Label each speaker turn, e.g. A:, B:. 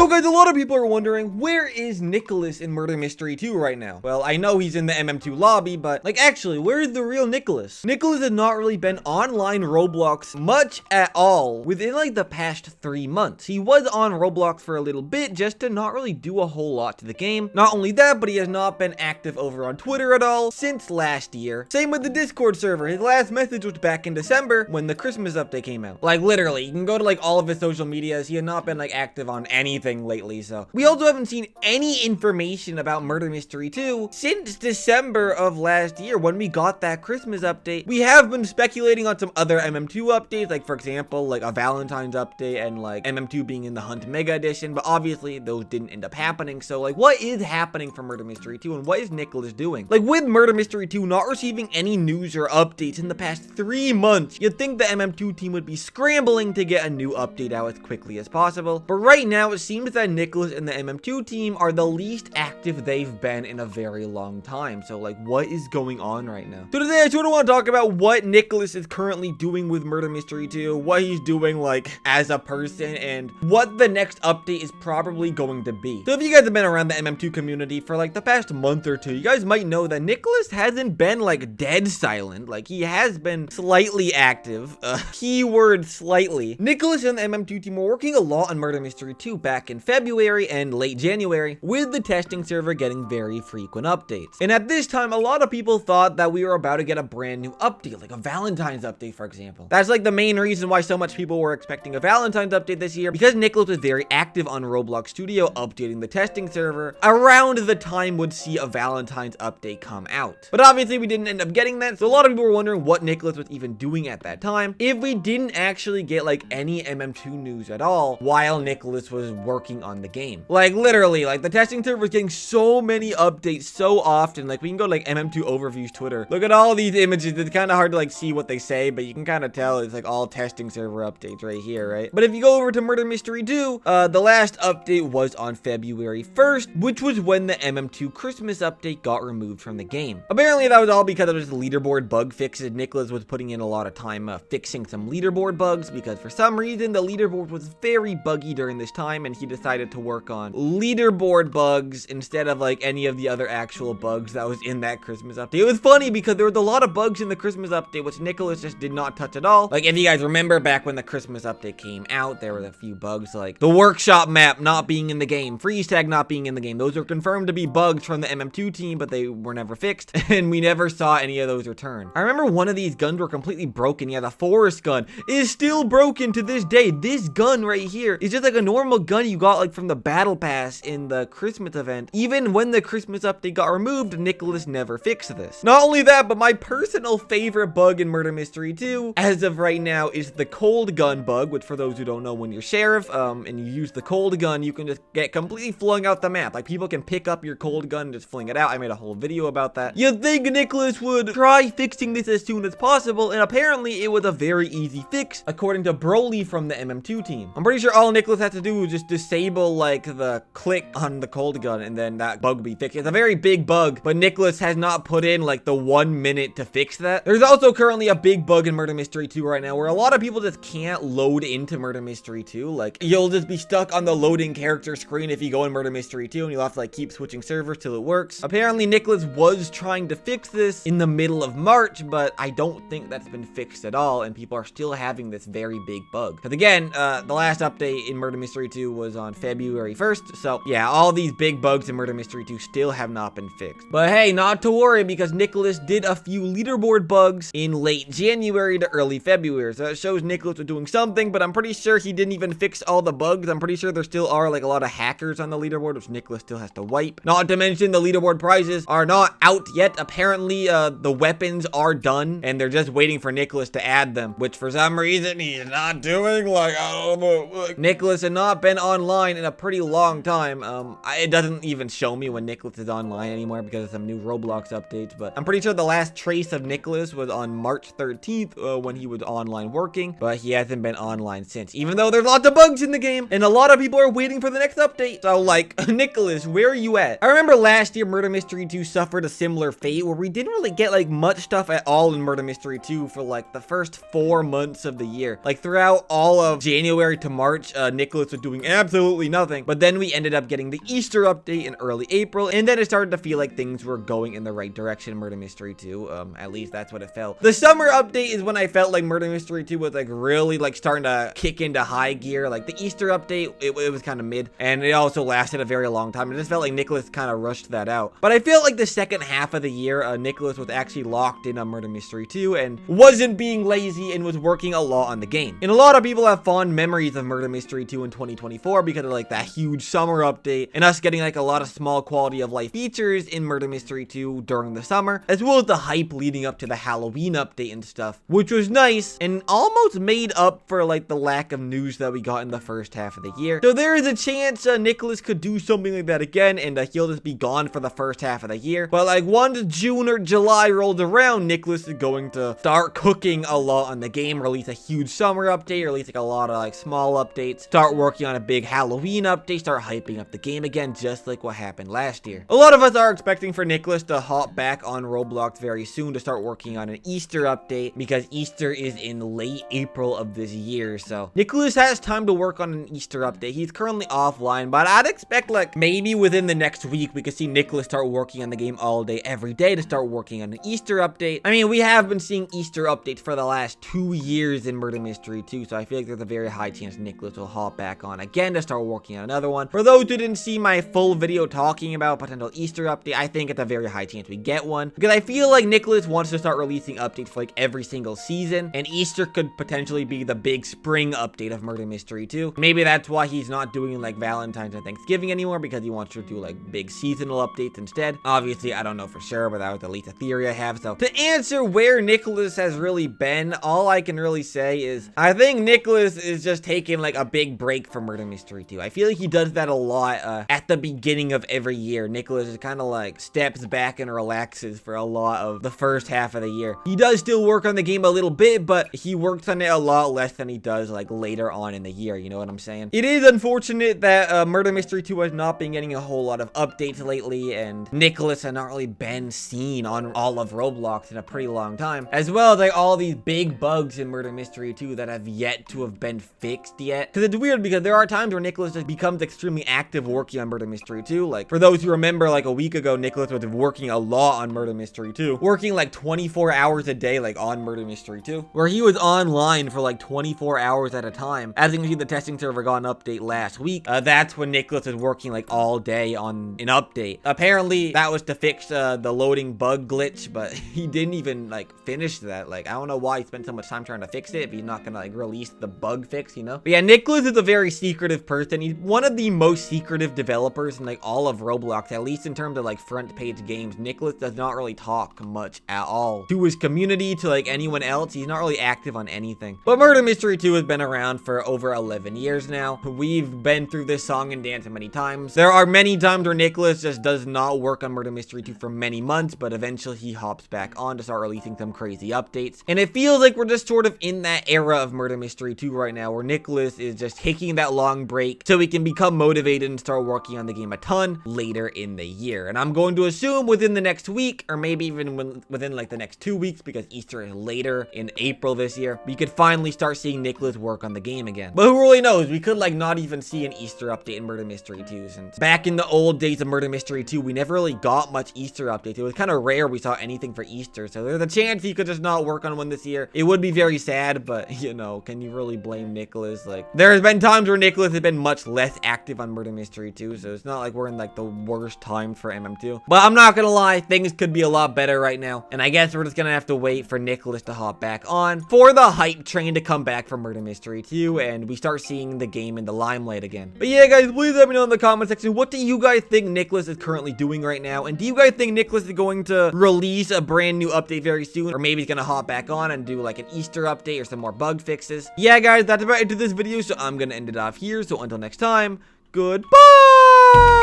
A: So guys, a lot of people are wondering, where is Nikilis in Murder Mystery 2 right now? Well, I know he's in the MM2 lobby, but like actually, where is the real Nikilis? Nikilis has not really been online Roblox much at all within like the past 3 months. He was on Roblox for a little bit just to not really do a whole lot to the game. Not only that, but he has not been active over on Twitter at all since last year. Same with the Discord server. His last message was back in December when the Christmas update came out. Like literally, you can go to like all of his social medias. He had not been like active on anything lately, so we also haven't seen any information about Murder Mystery 2 since December of last year when we got that Christmas update. We have been speculating on some other MM2 updates, like for example, like a Valentine's update and like MM2 being in the Hunt Mega Edition, but obviously those didn't end up happening. So like, what is happening for Murder Mystery 2 and what is Nikilis doing? Like with Murder Mystery 2 not receiving any news or updates in the past 3 months, you'd think the MM2 team would be scrambling to get a new update out as quickly as possible, but right now it seems that Nikilis and the MM2 team are the least active they've been in a very long time. So like, what is going on right now? So today I sort of want to talk about what Nikilis is currently doing with Murder Mystery 2, what he's doing like as a person, and what the next update is probably going to be. So if you guys have been around the MM2 community for like the past month or two, you guys might know that Nikilis hasn't been like dead silent. Like he has been slightly active, keyword slightly. Nikilis and the MM2 team were working a lot on Murder Mystery 2 back in February and late January, with the testing server getting very frequent updates. And at this time, a lot of people thought that we were about to get a brand new update, like a Valentine's update, for example. That's like the main reason why so much people were expecting a Valentine's update this year, because Nikilis was very active on Roblox Studio updating the testing server around the time would see a Valentine's update come out. But obviously we didn't end up getting that, so a lot of people were wondering what Nikilis was even doing at that time, if we didn't actually get like any MM2 news at all while Nikilis was working on the game. Like literally, like the testing server was getting so many updates so often. Like we can go to like MM2 Overview's Twitter. Look at all these images. It's kind of hard to like see what they say, but you can kind of tell it's like all testing server updates right here, right? But if you go over to Murder Mystery 2, the last update was on February 1st, which was when the MM2 Christmas update got removed from the game. Apparently that was all because of just leaderboard bug fixes. Nikilis was putting in a lot of time fixing some leaderboard bugs because for some reason the leaderboard was very buggy during this time, and he decided to work on leaderboard bugs instead of like any of the other actual bugs that was in that Christmas update. It was funny because there was a lot of bugs in the Christmas update which Nikilis just did not touch at all. Like if you guys remember back when the Christmas update came out, there were a few bugs like the workshop map not being in the game, freeze tag not being in the game. Those were confirmed to be bugs from the MM2 team, but they were never fixed and we never saw any of those return. I remember one of these guns were completely broken. Yeah, the forest gun is still broken to this day. This gun right here is just like a normal gun you got like from the battle pass in the Christmas event. Even when the Christmas update got removed, Nikilis never fixed this. Not only that, but my personal favorite bug in Murder Mystery 2 as of right now is the cold gun bug, which for those who don't know, when you're sheriff and you use the cold gun, you can just get completely flung out the map. Like people can pick up your cold gun and just fling it out. I made a whole video about that. You'd think Nikilis would try fixing this as soon as possible, and apparently it was a very easy fix according to Broly from the MM2 team. I'm pretty sure all Nikilis had to do was just disable like the click on the cold gun and then that bug would be fixed. It's a very big bug, but Nikilis has not put in like the 1 minute to fix that. There's also currently a big bug in Murder Mystery 2 right now where a lot of people just can't load into Murder Mystery 2. Like you'll just be stuck on the loading character screen if you go in Murder Mystery 2, and you'll have to like keep switching servers till it works. Apparently Nikilis was trying to fix this in the middle of March, but I don't think that's been fixed at all, and people are still having this very big bug. Because again, the last update in Murder Mystery 2 was on February 1st, so yeah, all these big bugs in Murder Mystery 2 still have not been fixed. But hey, not to worry, because Nikilis did a few leaderboard bugs in late January to early February, so it shows Nikilis was doing something, but I'm pretty sure he didn't even fix all the bugs. I'm pretty sure there still are like a lot of hackers on the leaderboard, which Nikilis still has to wipe. Not to mention the leaderboard prizes are not out yet. Apparently, the weapons are done, and they're just waiting for Nikilis to add them, which for some reason he's not doing. Like, I don't know. Nikilis had not been online in a pretty long time. It doesn't even show me when Nikilis is online anymore because of some new Roblox updates, but I'm pretty sure the last trace of Nikilis was on March 13th when he was online working, but he hasn't been online since, even though there's lots of bugs in the game and a lot of people are waiting for the next update. So like, Nikilis, where are you at? I remember last year Murder Mystery 2 suffered a similar fate where we didn't really get like much stuff at all in Murder Mystery 2 for like the first 4 months of the year. Like throughout all of January to March, Nikilis was doing absolutely absolutely nothing. But then we ended up getting the Easter update in early April, and then it started to feel like things were going in the right direction in Murder Mystery 2. At least that's what it felt. The summer update is when I felt like Murder Mystery 2 was like really like starting to kick into high gear. Like the Easter update, it was kind of mid, and it also lasted a very long time. It just felt like Nikilis kind of rushed that out. But I feel like the second half of the year, Nikilis was actually locked in on Murder Mystery 2 and wasn't being lazy and was working a lot on the game. And a lot of people have fond memories of Murder Mystery 2 in 2024 because of like that huge summer update and us getting like a lot of small quality of life features in Murder Mystery 2 during the summer, as well as the hype leading up to the Halloween update and stuff, which was nice and almost made up for like the lack of news that we got in the first half of the year. So there is a chance Nikilis could do something like that again, and he'll just be gone for the first half of the year. But like once June or July rolls around, Nikilis is going to start cooking a lot on the game, release a huge summer update, release like a lot of like small updates, start working on a big Halloween update, start hyping up the game again, just like what happened last year. A lot of us are expecting for Nikilis to hop back on Roblox very soon to start working on an Easter update, because Easter is in late April of this year. So Nikilis has time to work on an Easter update. He's currently offline, but I'd expect like maybe within the next week we could see Nikilis start working on the game all day every day to start working on an Easter update. I mean, we have been seeing Easter updates for the last 2 years in Murder Mystery 2, so I feel like there's a very high chance Nikilis will hop back on again to start working on another one. For those who didn't see my full video talking about potential Easter update, I think it's a very high chance we get one, because I feel like Nikilis wants to start releasing updates for like every single season, and Easter could potentially be the big spring update of Murder Mystery 2. Maybe that's why he's not doing like Valentine's and Thanksgiving anymore, because he wants to do like big seasonal updates instead. Obviously, I don't know for sure, but that was at least a theory I have. So to answer where Nikilis has really been, all I can really say is I think Nikilis is just taking like a big break from Murder Mystery 2. I feel like he does that a lot at the beginning of every year. Nikilis is kind of like steps back and relaxes for a lot of the first half of the year. He does still work on the game a little bit, but he works on it a lot less than he does like later on in the year. You know what I'm saying? It is unfortunate that Murder Mystery 2 has not been getting a whole lot of updates lately, and Nikilis has not really been seen on all of Roblox in a pretty long time, as well as like all these big bugs in Murder Mystery 2 that have yet to have been fixed yet. Because it's weird, because there are times where Nikilis just becomes extremely active working on Murder Mystery 2. Like for those who remember, like a week ago, Nikilis was working a lot on Murder Mystery 2, working like 24 hours a day, like on Murder Mystery 2, where he was online for like 24 hours at a time. As you can see, the testing server got an update last week. That's when Nikilis was working like all day on an update. Apparently that was to fix the loading bug glitch, but he didn't even like finish that. Like I don't know why he spent so much time trying to fix it if he's not gonna like release the bug fix, you know? But yeah, Nikilis is a very secretive person. He's one of the most secretive developers in like all of Roblox, at least in terms of like front page games. Nikilis does not really talk much at all to his community, to like anyone else. He's not really active on anything. But Murder Mystery 2 has been around for over 11 years now. We've been through this song and dance many times. There are many times where Nikilis just does not work on Murder Mystery 2 for many months, but eventually he hops back on to start releasing some crazy updates. And it feels like we're just sort of in that era of Murder Mystery 2 right now, where Nikilis is just taking that long break so he can become motivated and start working on the game a ton later in the year. And I'm going to assume within the next week, or maybe even within like the next 2 weeks, because Easter is later in April this year, we could finally start seeing Nikilis work on the game again. But who really knows? We could like not even see an Easter update in Murder Mystery 2, since back in the old days of Murder Mystery 2, we never really got much Easter updates. It was kind of rare we saw anything for Easter, so there's a chance he could just not work on one this year. It would be very sad, but you know, can you really blame Nikilis? Like, there's been times where Nikilis has been much less active on Murder Mystery 2, so it's not like we're in like the worst time for MM2. But I'm not gonna lie, things could be a lot better right now, and I guess we're just gonna have to wait for Nikilis to hop back on, for the hype train to come back for Murder Mystery 2, and we start seeing the game in the limelight again. But yeah, guys, please let me know in the comment section, what do you guys think Nikilis is currently doing right now? And do you guys think Nikilis is going to release a brand new update very soon? Or maybe he's gonna hop back on and do like an Easter update or some more bug fixes? Yeah, guys, that's about it to this video, so I'm gonna end it off here. So until next time, goodbye!